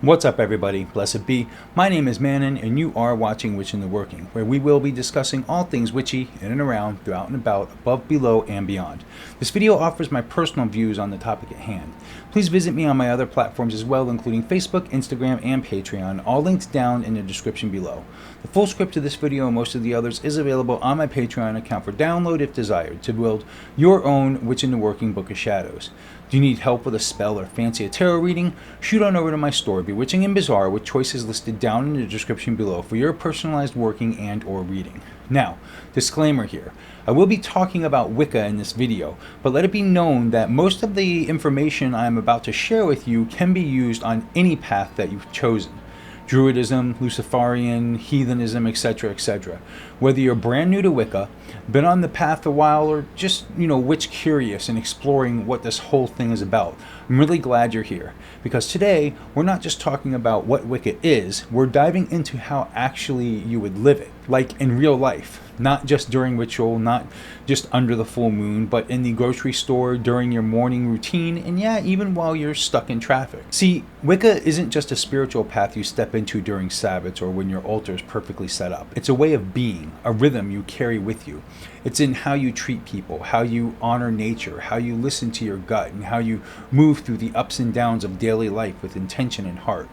What's up, everybody? Blessed be. My name is Manon, and you are watching Witch in the Working, where we will be discussing all things witchy in and around, throughout and about, above, below, and beyond. This video offers my personal views on the topic at hand. Please visit me on my other platforms as well, including Facebook, Instagram, and Patreon, all links down in the description below. The full script to this video and most of the others is available on my Patreon account for download if desired, to build your own Witch in the Working Book of Shadows. Do you need help with a spell or fancy a tarot reading? Shoot on over to my store, Bewitching and Bizarre, with choices listed down in the description below for your personalized working and or reading. Now, disclaimer here. I will be talking about Wicca in this video, but let it be known that most of the information I am about to share with you can be used on any path that you've chosen. Druidism, Luciferian, heathenism, etc., etc. Whether you're brand new to Wicca, been on the path a while, or just, witch curious and exploring what this whole thing is about, I'm really glad you're here. Because today, we're not just talking about what Wicca is, we're diving into how actually you would live it, like in real life. Not just during ritual, not just under the full moon, but in the grocery store, during your morning routine, and yeah, even while you're stuck in traffic. See, Wicca isn't just a spiritual path you step into during Sabbats or when your altar is perfectly set up. It's a way of being, a rhythm you carry with you. It's in how you treat people, how you honor nature, how you listen to your gut, and how you move through the ups and downs of daily life with intention and heart.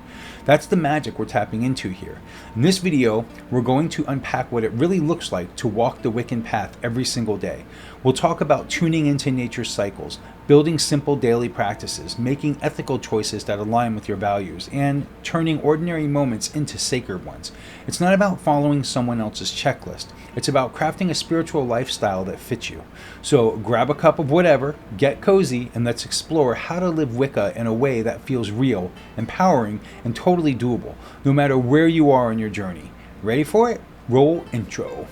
That's the magic we're tapping into here. In this video, we're going to unpack what it really looks like to walk the Wiccan path every single day. We'll talk about tuning into nature's cycles, building simple daily practices, making ethical choices that align with your values, and turning ordinary moments into sacred ones. It's not about following someone else's checklist. It's about crafting a spiritual lifestyle that fits you. So grab a cup of whatever, get cozy, and let's explore how to live Wicca in a way that feels real, empowering, and totally doable, no matter where you are on your journey. Ready for it? Roll intro.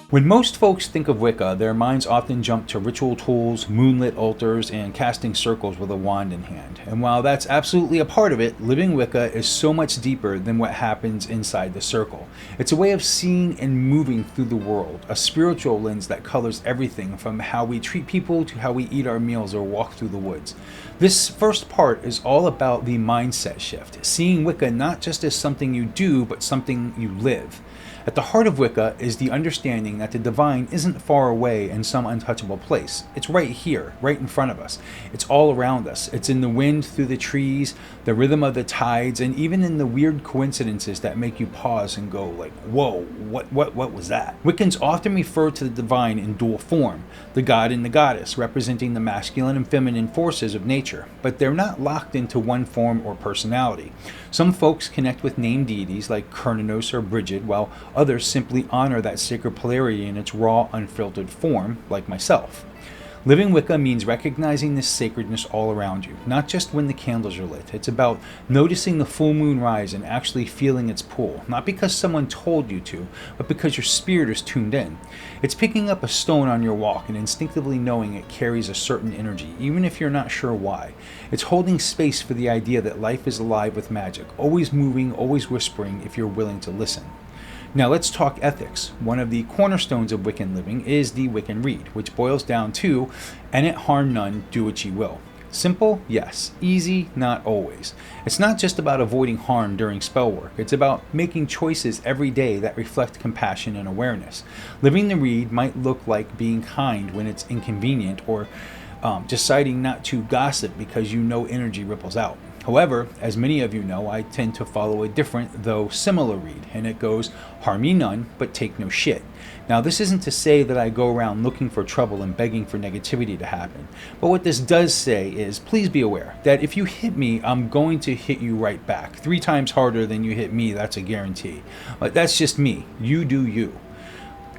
When most folks think of Wicca, their minds often jump to ritual tools, moonlit altars, and casting circles with a wand in hand. And while that's absolutely a part of it, living Wicca is so much deeper than what happens inside the circle. It's a way of seeing and moving through the world, a spiritual lens that colors everything from how we treat people to how we eat our meals or walk through the woods. This first part is all about the mindset shift, seeing Wicca not just as something you do, but something you live. At the heart of Wicca is the understanding that the divine isn't far away in some untouchable place. It's right here, right in front of us. It's all around us. It's in the wind through the trees, the rhythm of the tides, and even in the weird coincidences that make you pause and go like, whoa, what was that? Wiccans often refer to the divine in dual form, the god and the goddess, representing the masculine and feminine forces of nature, but they're not locked into one form or personality. Some folks connect with named deities like Cernunnos or Bridget, while others simply honor that sacred polarity in its raw, unfiltered form, like myself. Living Wicca means recognizing this sacredness all around you, not just when the candles are lit. It's about noticing the full moon rise and actually feeling its pull, not because someone told you to, but because your spirit is tuned in. It's picking up a stone on your walk and instinctively knowing it carries a certain energy, even if you're not sure why. It's holding space for the idea that life is alive with magic, always moving, always whispering if you're willing to listen. Now let's talk ethics. One of the cornerstones of Wiccan living is the Wiccan Rede, which boils down to, "And it harm none, do what ye will." Simple? Yes. Easy? Not always. It's not just about avoiding harm during spell work. It's about making choices every day that reflect compassion and awareness. Living the Rede might look like being kind when it's inconvenient, or deciding not to gossip because you know energy ripples out. However, as many of you know, I tend to follow a different, though similar Rede, and it goes, harm ye none, but take no shit. Now, this isn't to say that I go around looking for trouble and begging for negativity to happen, but what this does say is, please be aware that if you hit me, I'm going to hit you right back. 3 times harder than you hit me, that's a guarantee. But that's just me. You do you.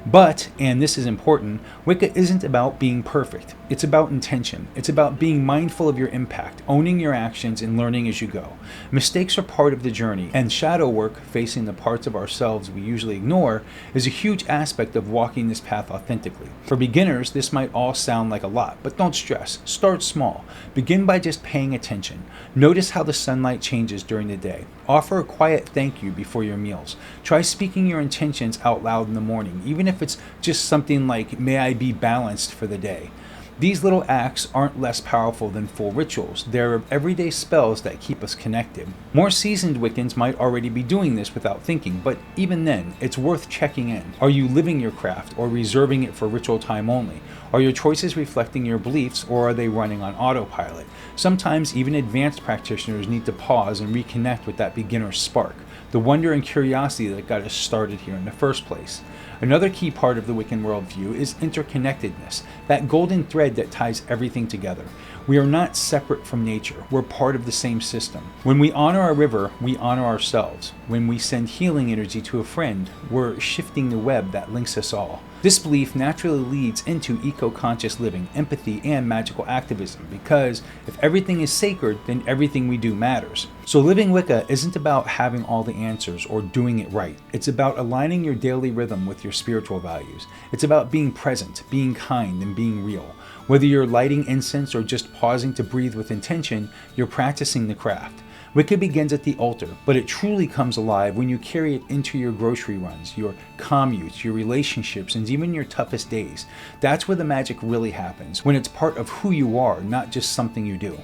But, and this is important, Wicca isn't about being perfect. It's about intention. It's about being mindful of your impact, owning your actions, and learning as you go. Mistakes are part of the journey, and shadow work, facing the parts of ourselves we usually ignore, is a huge aspect of walking this path authentically. For beginners, this might all sound like a lot, but don't stress. Start small. Begin by just paying attention. Notice how the sunlight changes during the day. Offer a quiet thank you before your meals. Try speaking your intentions out loud in the morning, even if it's just something like, "May I be balanced for the day." These little acts aren't less powerful than full rituals. They're everyday spells that keep us connected. More seasoned Wiccans might already be doing this without thinking, but even then, it's worth checking in. Are you living your craft or reserving it for ritual time only? Are your choices reflecting your beliefs, or are they running on autopilot? Sometimes even advanced practitioners need to pause and reconnect with that beginner spark, the wonder and curiosity that got us started here in the first place. Another key part of the Wiccan worldview is interconnectedness, that golden thread that ties everything together. We are not separate from nature. We're part of the same system. When we honor our river, we honor ourselves. When we send healing energy to a friend, we're shifting the web that links us all. This belief naturally leads into eco-conscious living, empathy, and magical activism, because if everything is sacred, then everything we do matters. So living Wicca isn't about having all the answers or doing it right. It's about aligning your daily rhythm with your spiritual values. It's about being present, being kind, and being real. Whether you're lighting incense or just pausing to breathe with intention, you're practicing the craft. Wicca begins at the altar, but it truly comes alive when you carry it into your grocery runs, your commutes, your relationships, and even your toughest days. That's where the magic really happens, when it's part of who you are, not just something you do.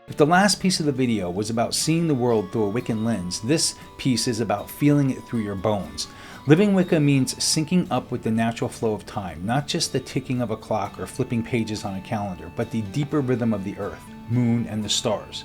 If the last piece of the video was about seeing the world through a Wiccan lens, this piece is about feeling it through your bones. Living Wicca means syncing up with the natural flow of time, not just the ticking of a clock or flipping pages on a calendar, but the deeper rhythm of the earth, moon, and the stars.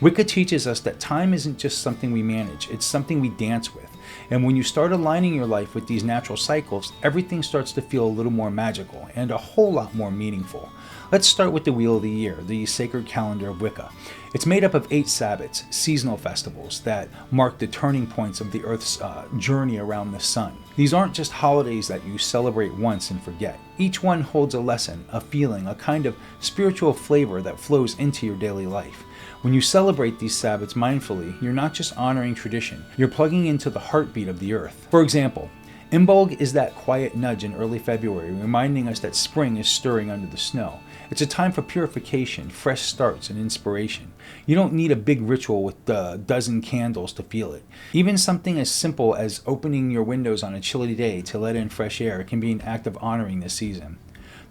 Wicca teaches us that time isn't just something we manage, it's something we dance with. And when you start aligning your life with these natural cycles, everything starts to feel a little more magical and a whole lot more meaningful. Let's start with the Wheel of the Year, the sacred calendar of Wicca. It's made up of 8 Sabbats, seasonal festivals that mark the turning points of the Earth's journey around the sun. These aren't just holidays that you celebrate once and forget. Each one holds a lesson, a feeling, a kind of spiritual flavor that flows into your daily life. When you celebrate these Sabbats mindfully, you're not just honoring tradition, you're plugging into the heartbeat of the Earth. For example, Imbolg is that quiet nudge in early February, reminding us that spring is stirring under the snow. It's a time for purification, fresh starts, and inspiration. You don't need a big ritual with a dozen candles to feel it. Even something as simple as opening your windows on a chilly day to let in fresh air can be an act of honoring this season.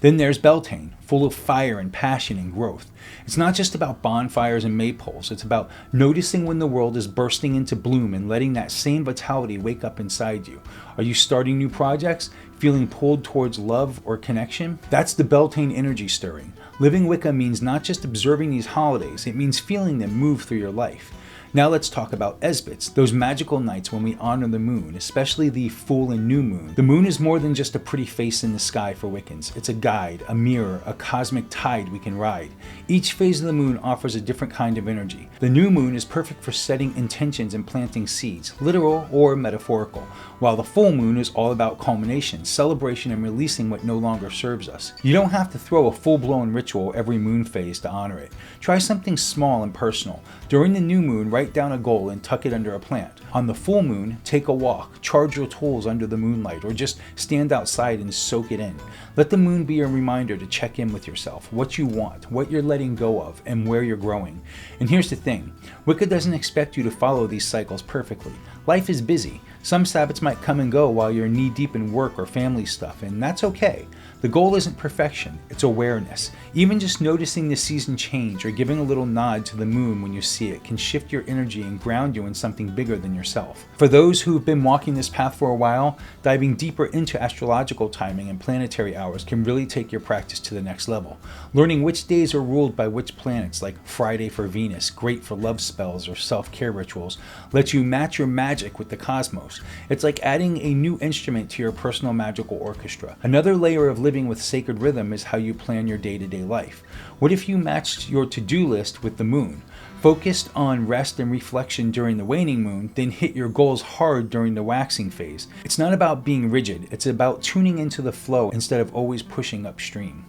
Then there's Beltane, full of fire and passion and growth. It's not just about bonfires and maypoles, it's about noticing when the world is bursting into bloom and letting that same vitality wake up inside you. Are you starting new projects? Feeling pulled towards love or connection? That's the Beltane energy stirring. Living Wicca means not just observing these holidays, it means feeling them move through your life. Now let's talk about Esbits, those magical nights when we honor the moon, especially the full and new moon. The moon is more than just a pretty face in the sky for Wiccans. It's a guide, a mirror, a cosmic tide we can ride. Each phase of the moon offers a different kind of energy. The new moon is perfect for setting intentions and planting seeds, literal or metaphorical, while the full moon is all about culmination, celebration, and releasing what no longer serves us. You don't have to throw a full-blown ritual every moon phase to honor it. Try something small and personal. During the new moon, write down a goal and tuck it under a plant. On the full moon, take a walk, charge your tools under the moonlight, or just stand outside and soak it in. Let the moon be a reminder to check in with yourself, what you want, what you're letting go of, and where you're growing. And here's the thing, Wicca doesn't expect you to follow these cycles perfectly. Life is busy. Some Sabbats might come and go while you're knee-deep in work or family stuff, and that's okay. The goal isn't perfection, it's awareness. Even just noticing the season change or giving a little nod to the moon when you see it can shift your energy and ground you in something bigger than yourself. For those who've been walking this path for a while, diving deeper into astrological timing and planetary hours can really take your practice to the next level. Learning which days are ruled by which planets, like Friday for Venus, great for love spells or self-care rituals, lets you match your magic with the cosmos. It's like adding a new instrument to your personal magical orchestra. Another layer of living living with sacred rhythm is how you plan your day-to-day life? What if you matched your to-do list with the moon? Focused on rest and reflection during the waning moon, then hit your goals hard during the waxing phase. It's not about being rigid, it's about tuning into the flow instead of always pushing upstream.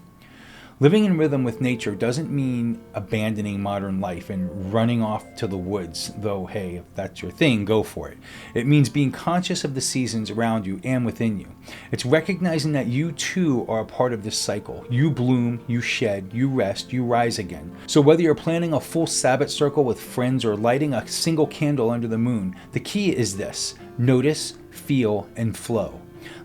Living in rhythm with nature doesn't mean abandoning modern life and running off to the woods, though hey, if that's your thing, go for it. It means being conscious of the seasons around you and within you. It's recognizing that you too are a part of this cycle. You bloom, you shed, you rest, you rise again. So whether you're planning a full Sabbath circle with friends or lighting a single candle under the moon, the key is this: notice, feel, and flow.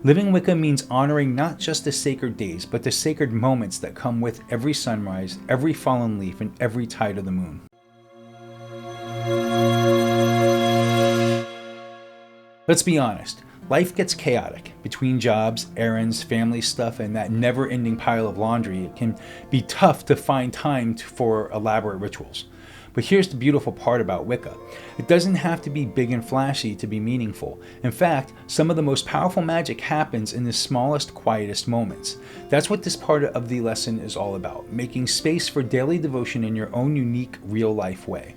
Living Wicca means honoring not just the sacred days, but the sacred moments that come with every sunrise, every fallen leaf, and every tide of the moon. Let's be honest, life gets chaotic. Between jobs, errands, family stuff, and that never-ending pile of laundry, it can be tough to find time for elaborate rituals. But here's the beautiful part about Wicca. It doesn't have to be big and flashy to be meaningful. In fact, some of the most powerful magic happens in the smallest, quietest moments. That's what this part of the lesson is all about, making space for daily devotion in your own unique, real-life way.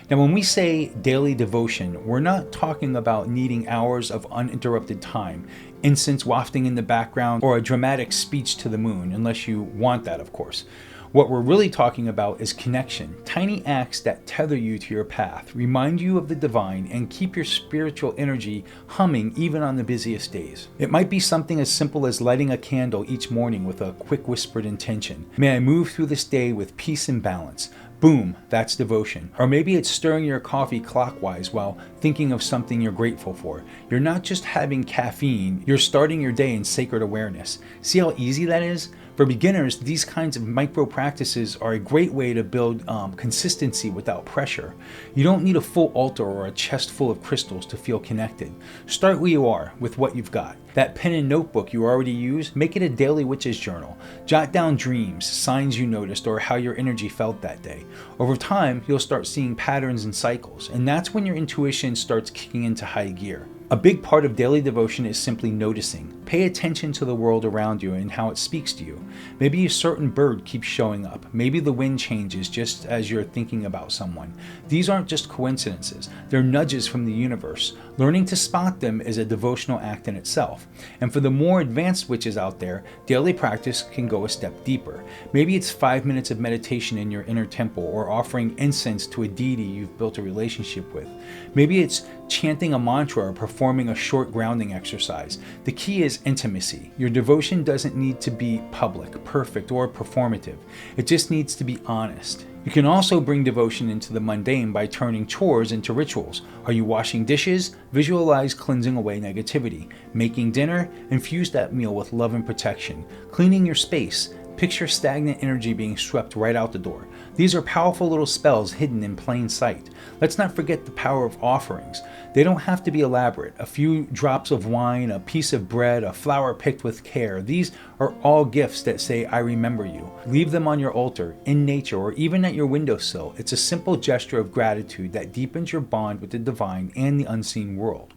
Now, when we say daily devotion, we're not talking about needing hours of uninterrupted time, incense wafting in the background, or a dramatic speech to the moon, unless you want that, of course. What we're really talking about is connection, tiny acts that tether you to your path, remind you of the divine, and keep your spiritual energy humming even on the busiest days. It might be something as simple as lighting a candle each morning with a quick whispered intention. May I move through this day with peace and balance. Boom, that's devotion. Or maybe it's stirring your coffee clockwise while thinking of something you're grateful for. You're not just having caffeine, you're starting your day in sacred awareness. See how easy that is? For beginners, these kinds of micro practices are a great way to build consistency without pressure. You don't need a full altar or a chest full of crystals to feel connected. Start where you are with what you've got. That pen and notebook you already use, make it a daily witch's journal. Jot down dreams, signs you noticed, or how your energy felt that day. Over time, you'll start seeing patterns and cycles, and that's when your intuition starts kicking into high gear. A big part of daily devotion is simply noticing. Pay attention to the world around you and how it speaks to you. Maybe a certain bird keeps showing up. Maybe the wind changes just as you're thinking about someone. These aren't just coincidences. They're nudges from the universe. Learning to spot them is a devotional act in itself. And for the more advanced witches out there, daily practice can go a step deeper. Maybe it's 5 minutes of meditation in your inner temple, or offering incense to a deity you've built a relationship with. Maybe it's chanting a mantra or performing a short grounding exercise. The key is intimacy. Your devotion doesn't need to be public, perfect, or performative. It just needs to be honest. You can also bring devotion into the mundane by turning chores into rituals. Are you washing dishes? Visualize cleansing away negativity. Making dinner? Infuse that meal with love and protection. Cleaning your space? Picture stagnant energy being swept right out the door. These are powerful little spells hidden in plain sight. Let's not forget the power of offerings. They don't have to be elaborate. A few drops of wine, a piece of bread, a flower picked with care. These are all gifts that say, I remember you. Leave them on your altar, in nature, or even at your windowsill. It's a simple gesture of gratitude that deepens your bond with the divine and the unseen world.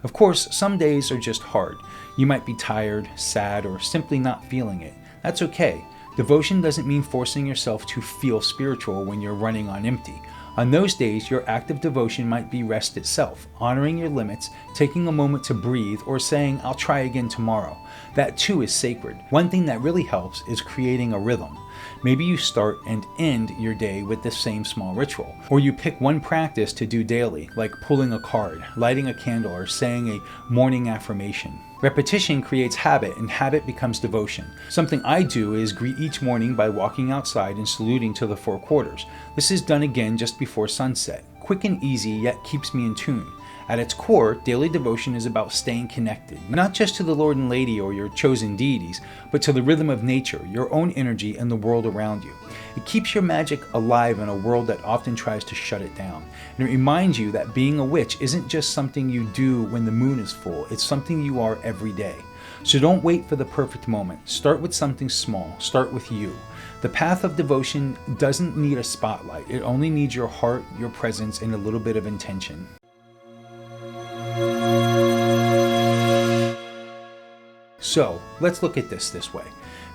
Of course, some days are just hard. You might be tired, sad, or simply not feeling it. That's okay. Devotion doesn't mean forcing yourself to feel spiritual when you're running on empty. On those days, your act of devotion might be rest itself, honoring your limits, taking a moment to breathe, or saying, I'll try again tomorrow. That too is sacred. One thing that really helps is creating a rhythm. Maybe you start and end your day with the same small ritual, or you pick one practice to do daily, like pulling a card, lighting a candle, or saying a morning affirmation. Repetition creates habit, and habit becomes devotion. Something I do is greet each morning by walking outside and saluting to the 4 quarters. This is done again just before sunset. Quick and easy, yet keeps me in tune. At its core, daily devotion is about staying connected, not just to the Lord and Lady or your chosen deities, but to the rhythm of nature, your own energy, and the world around you. It keeps your magic alive in a world that often tries to shut it down. And it reminds you that being a witch isn't just something you do when the moon is full, it's something you are every day. So don't wait for the perfect moment. Start with something small. Start with you. The path of devotion doesn't need a spotlight. It only needs your heart, your presence, and a little bit of intention. So let's look at this way.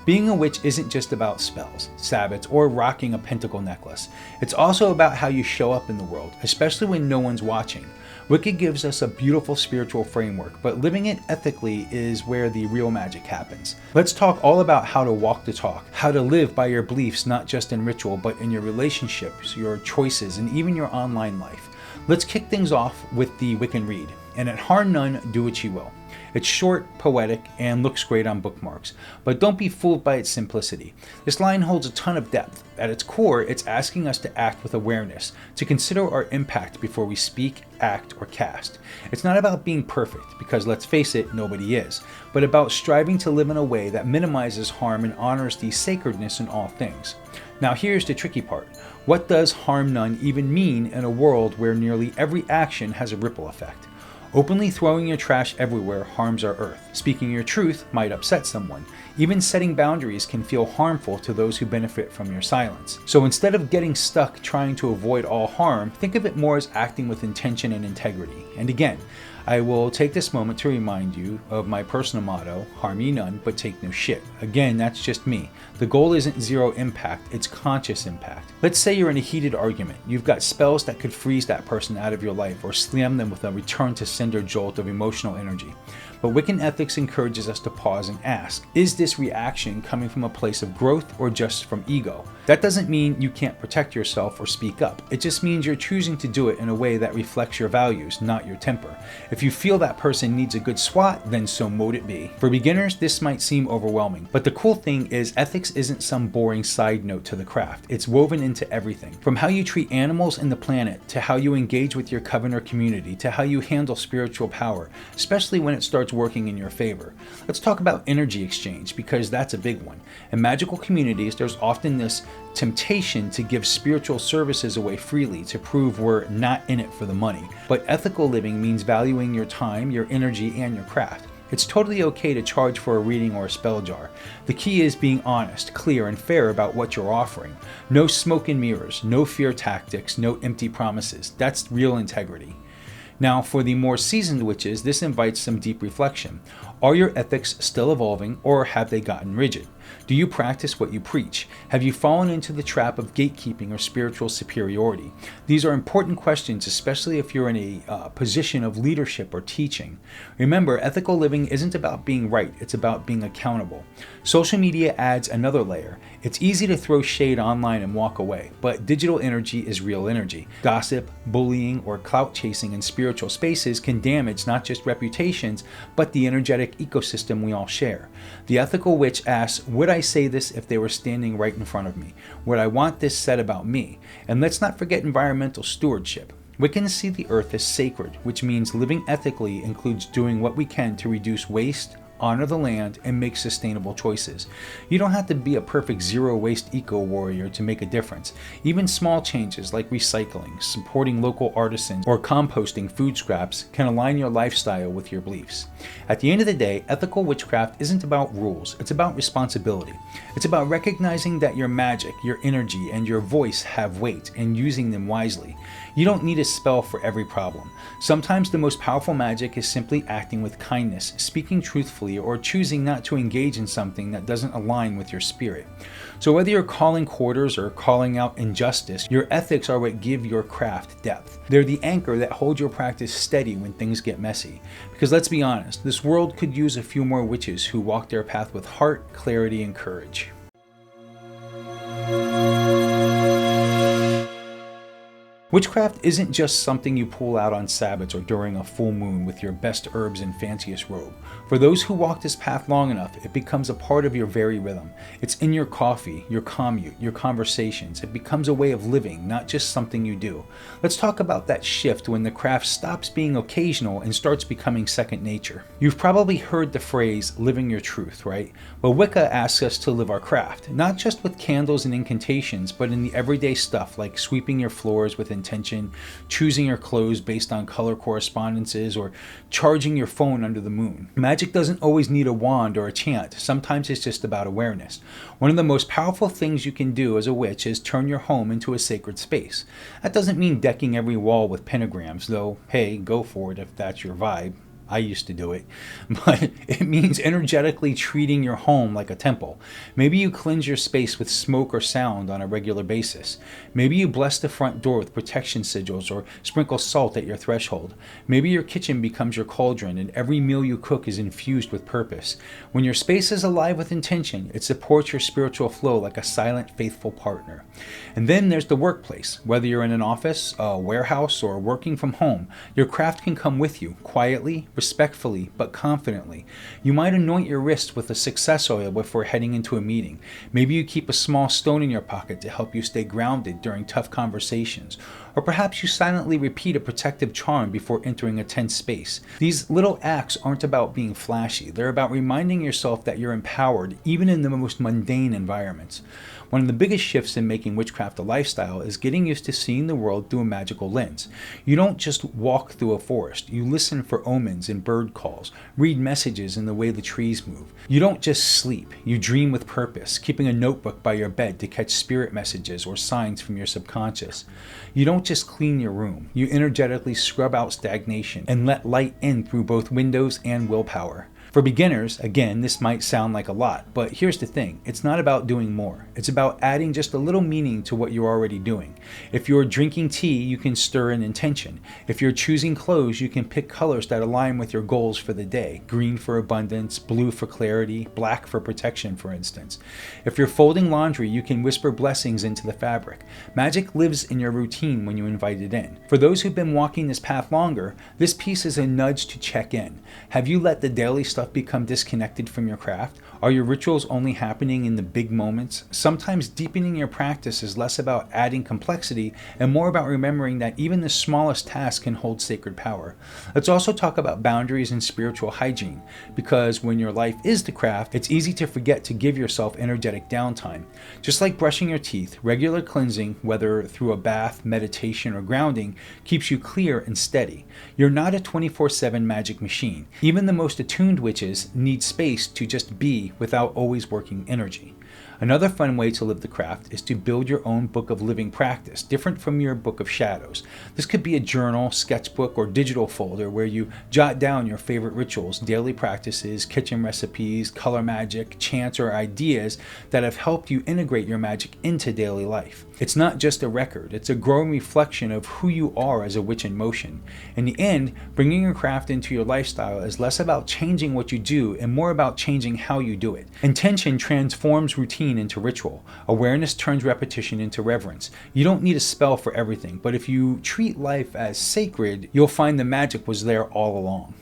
Being a witch isn't just about spells, sabbats, or rocking a pentacle necklace. It's also about how you show up in the world, especially when no one's watching. Wicca gives us a beautiful spiritual framework, but living it ethically is where the real magic happens. Let's talk all about how to walk the talk, how to live by your beliefs not just in ritual, but in your relationships, your choices, and even your online life. Let's kick things off with the Wiccan read, and at harm none, do what you will. It's short, poetic, and looks great on bookmarks, but don't be fooled by its simplicity. This line holds a ton of depth. At its core, it's asking us to act with awareness, to consider our impact before we speak, act, or cast. It's not about being perfect, because let's face it, nobody is, but about striving to live in a way that minimizes harm and honors the sacredness in all things. Now here's the tricky part. What does harm none even mean in a world where nearly every action has a ripple effect? Openly throwing your trash everywhere harms our earth. Speaking your truth might upset someone. Even setting boundaries can feel harmful to those who benefit from your silence. So instead of getting stuck trying to avoid all harm, think of it more as acting with intention and integrity. And again, I will take this moment to remind you of my personal motto, harm ye none, but take no shit. Again, that's just me. The goal isn't zero impact, it's conscious impact. Let's say you're in a heated argument. You've got spells that could freeze that person out of your life or slam them with a return to sender jolt of emotional energy. But Wiccan Ethics encourages us to pause and ask, is this reaction coming from a place of growth or just from ego? That doesn't mean you can't protect yourself or speak up. It just means you're choosing to do it in a way that reflects your values, not your temper. If you feel that person needs a good swat, then so mote it be. For beginners, this might seem overwhelming, but the cool thing is ethics isn't some boring side note to the craft. It's woven into everything. From how you treat animals and the planet, to how you engage with your coven or community, to how you handle spiritual power, especially when it starts working in your favor. Let's talk about energy exchange, because that's a big one. In magical communities, there's often this temptation to give spiritual services away freely to prove we're not in it for the money. But ethical living means valuing your time, your energy, and your craft. It's totally okay to charge for a reading or a spell jar. The key is being honest, clear, and fair about what you're offering. No smoke and mirrors, no fear tactics, no empty promises. That's real integrity. Now, for the more seasoned witches, this invites some deep reflection. Are your ethics still evolving, or have they gotten rigid? Do you practice what you preach? Have you fallen into the trap of gatekeeping or spiritual superiority? These are important questions, especially if you're in a position of leadership or teaching. Remember, ethical living isn't about being right, it's about being accountable. Social media adds another layer. It's easy to throw shade online and walk away, but digital energy is real energy. Gossip, bullying, or clout chasing in spiritual spaces can damage not just reputations, but the energetic ecosystem we all share. The ethical witch asks, would I say this if they were standing right in front of me? Would I want this said about me? And let's not forget environmental stewardship. Wiccans see the earth as sacred, which means living ethically includes doing what we can to reduce waste, honor the land, and make sustainable choices. You don't have to be a perfect zero-waste eco-warrior to make a difference. Even small changes like recycling, supporting local artisans, or composting food scraps can align your lifestyle with your beliefs. At the end of the day, ethical witchcraft isn't about rules, it's about responsibility. It's about recognizing that your magic, your energy, and your voice have weight and using them wisely. You don't need a spell for every problem. Sometimes the most powerful magic is simply acting with kindness, speaking truthfully, or choosing not to engage in something that doesn't align with your spirit. So whether you're calling quarters or calling out injustice, your ethics are what give your craft depth. They're the anchor that hold your practice steady when things get messy. Because let's be honest, this world could use a few more witches who walk their path with heart, clarity, and courage. Witchcraft isn't just something you pull out on Sabbats or during a full moon with your best herbs and fanciest robe. For those who walk this path long enough, it becomes a part of your very rhythm. It's in your coffee, your commute, your conversations. It becomes a way of living, not just something you do. Let's talk about that shift when the craft stops being occasional and starts becoming second nature. You've probably heard the phrase, living your truth, right? Well, Wicca asks us to live our craft, not just with candles and incantations, but in the everyday stuff like sweeping your floors with intention, choosing your clothes based on color correspondences, or charging your phone under the moon. Magic doesn't always need a wand or a chant. Sometimes it's just about awareness. One of the most powerful things you can do as a witch is turn your home into a sacred space. That doesn't mean decking every wall with pentagrams, though, hey, go for it if that's your vibe. I used to do it. But it means energetically treating your home like a temple. Maybe you cleanse your space with smoke or sound on a regular basis. Maybe you bless the front door with protection sigils or sprinkle salt at your threshold. Maybe your kitchen becomes your cauldron and every meal you cook is infused with purpose. When your space is alive with intention, it supports your spiritual flow like a silent, faithful partner. And then there's the workplace. Whether you're in an office, a warehouse, or working from home, your craft can come with you, quietly, respectfully, but confidently. You might anoint your wrist with a success oil before heading into a meeting. Maybe you keep a small stone in your pocket to help you stay grounded during tough conversations. Or perhaps you silently repeat a protective charm before entering a tense space. These little acts aren't about being flashy. They're about reminding yourself that you're empowered, even in the most mundane environments. One of the biggest shifts in making witchcraft a lifestyle is getting used to seeing the world through a magical lens. You don't just walk through a forest. You listen for omens and bird calls, read messages in the way the trees move. You don't just sleep. You dream with purpose, keeping a notebook by your bed to catch spirit messages or signs from your subconscious. You don't just clean your room. You energetically scrub out stagnation and let light in through both windows and willpower. For beginners, again, this might sound like a lot, but here's the thing. It's not about doing more. It's about adding just a little meaning to what you're already doing. If you're drinking tea, you can stir an intention. If you're choosing clothes, you can pick colors that align with your goals for the day. Green for abundance, blue for clarity, black for protection, for instance. If you're folding laundry, you can whisper blessings into the fabric. Magic lives in your routine when you invite it in. For those who've been walking this path longer, this piece is a nudge to check in. Have you let the daily stuff become disconnected from your craft? Are your rituals only happening in the big moments? Sometimes deepening your practice is less about adding complexity and more about remembering that even the smallest task can hold sacred power. Let's also talk about boundaries and spiritual hygiene, because when your life is the craft, it's easy to forget to give yourself energetic downtime. Just like brushing your teeth, regular cleansing, whether through a bath, meditation, or grounding, keeps you clear and steady. You're not a 24/7 magic machine. Even the most attuned witches need space to just be without always working energy. Another fun way to live the craft is to build your own book of living practice, different from your book of shadows. This could be a journal, sketchbook, or digital folder where you jot down your favorite rituals, daily practices, kitchen recipes, color magic, chants, or ideas that have helped you integrate your magic into daily life. It's not just a record, it's a growing reflection of who you are as a witch in motion. In the end, bringing your craft into your lifestyle is less about changing what you do and more about changing how you do it. Intention transforms routine into ritual. Awareness turns repetition into reverence. You don't need a spell for everything, but if you treat life as sacred, you'll find the magic was there all along.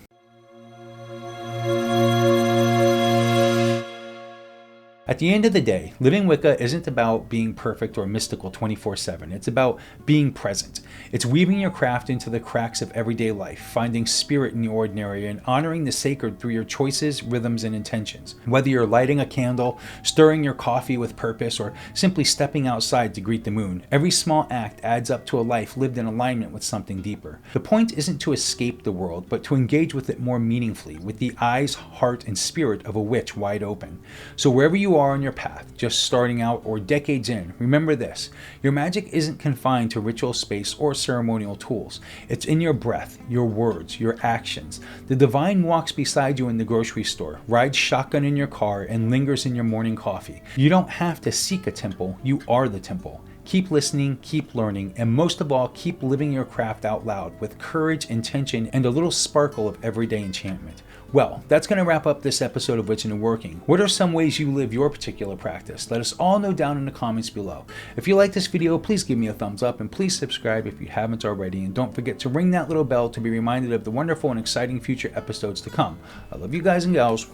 At the end of the day, living Wicca isn't about being perfect or mystical 24/7. It's about being present. It's weaving your craft into the cracks of everyday life, finding spirit in the ordinary, and honoring the sacred through your choices, rhythms, and intentions. Whether you're lighting a candle, stirring your coffee with purpose, or simply stepping outside to greet the moon, every small act adds up to a life lived in alignment with something deeper. The point isn't to escape the world, but to engage with it more meaningfully, with the eyes, heart, and spirit of a witch wide open. So wherever you are on your path, just starting out or decades in, remember this: your magic isn't confined to ritual space or ceremonial tools. It's in your breath, your words, your actions. The divine walks beside you in the grocery store, rides shotgun in your car, and lingers in your morning coffee. You don't have to seek a temple, you are the temple. Keep listening, keep learning, and most of all, keep living your craft out loud with courage, intention, and a little sparkle of everyday enchantment. Well, that's going to wrap up this episode of Witchin' and Working. What are some ways you live your particular practice? Let us all know down in the comments below. If you like this video, please give me a thumbs up and please subscribe if you haven't already. And don't forget to ring that little bell to be reminded of the wonderful and exciting future episodes to come. I love you guys and gals.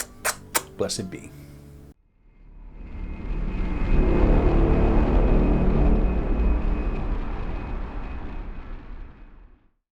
Blessed be.